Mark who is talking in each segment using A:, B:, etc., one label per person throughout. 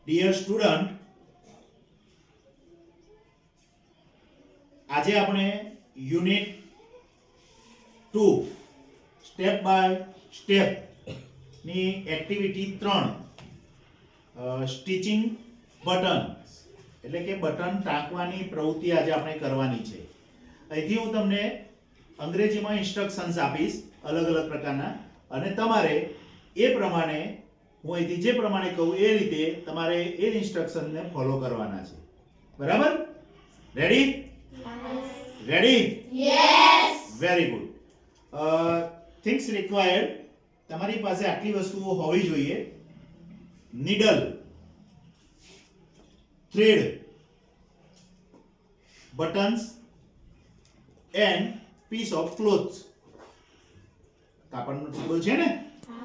A: Dear student, આજે આપણે unit 2 step by step ની એક્ટિવિટી 3 સ્ટિચિંગ બટન એટલે કે બટન ટાંકવાની પ્રવૃત્તિ આજે આપણે કરવાની છે. અહીંથી હું તમને અંગ્રેજીમાં ઇન્સ્ટ્રક્શન્સ આપીશ અલગ અલગ પ્રકારના, અને તમારે એ પ્રમાણે હું અહીંથી જે પ્રમાણે કહું એ રીતે તમારે એ ઇન્સ્ટ્રક્શનને ફોલો કરવાના છે. બરાબર? Ready? Ready?
B: Yes.
A: Very good. Things required, તમારી પાસે આટલી વસ્તુઓ હોવી જોઈએ: needle, thread, buttons and piece of cloth. કાપડનો ટુકડો છે ને?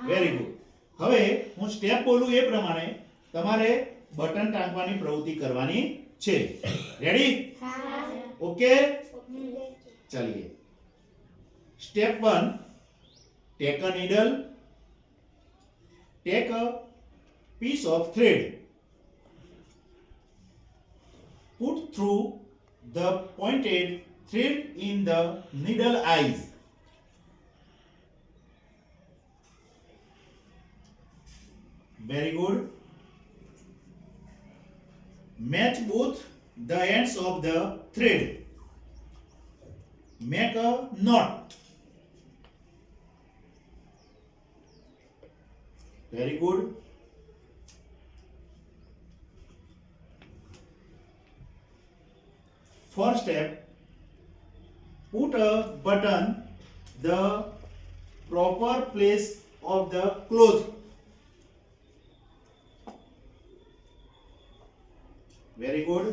A: Very good. હવે હું સ્ટેપ બોલું એ પ્રમાણે તમારે બટન ટાંકવાની પ્રવૃત્તિ કરવાની છે. રેડી? ઓકે, ચલિए. Step 1, take a needle, take a piece of thread, put through the pointed thread in the needle eyes. Very good. Match both the ends of the thread. Make a knot. Very good. First step, put a button the proper place of the cloth. Very good.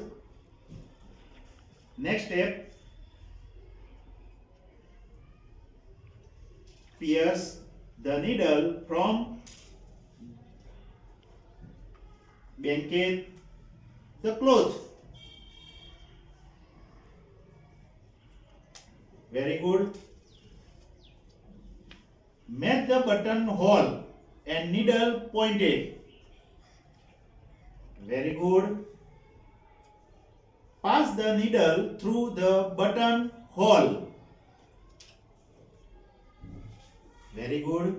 A: Next step, pierce the needle from beneath the cloth. Very good. Make the button hole and needle pointed. Very good. Pass the needle through the button hole. Very good.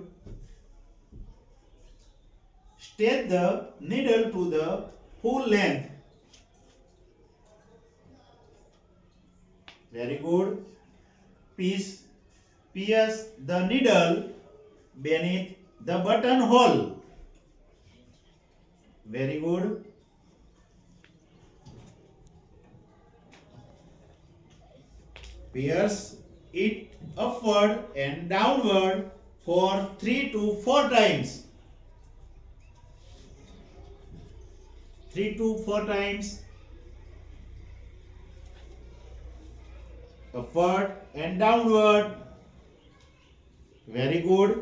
A: Stretch the needle to the full length. Very good. Pierce the needle beneath the button hole. Very good. Pierce it upward and downward for 3 to 4 times. 3 to 4 times. Upward and downward. Very good.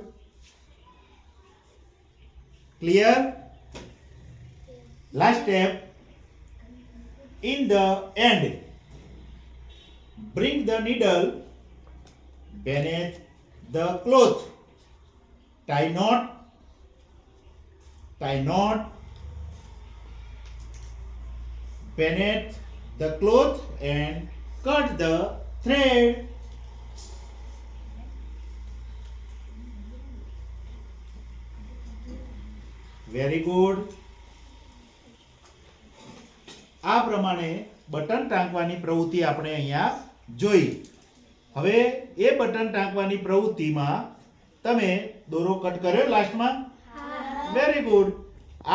A: Clear? Last step. In the end, bring the needle beneath the cloth. Tie knot. Tie knot beneath the cloth and cut the thread. Very good. આ પ્રમાણે button ટાંકવાની પ્રવૃત્તિ આપણે અહીંયા જોઈ. હવે એ button ટાંકવાની પ્રવૃત્તિમાં તમે દોરો કટ કર્યો લાસ્ટમાં? Very good.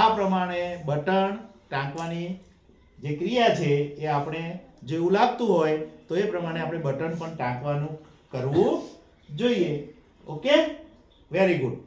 A: આ પ્રમાણે બટન ટાંકવાની જે ક્રિયા છે એ આપણે જેવું લાગતું હોય તો એ પ્રમાણે આપણે બટન પણ ટાંકવાનું કરવું જોઈએ. Okay, very good.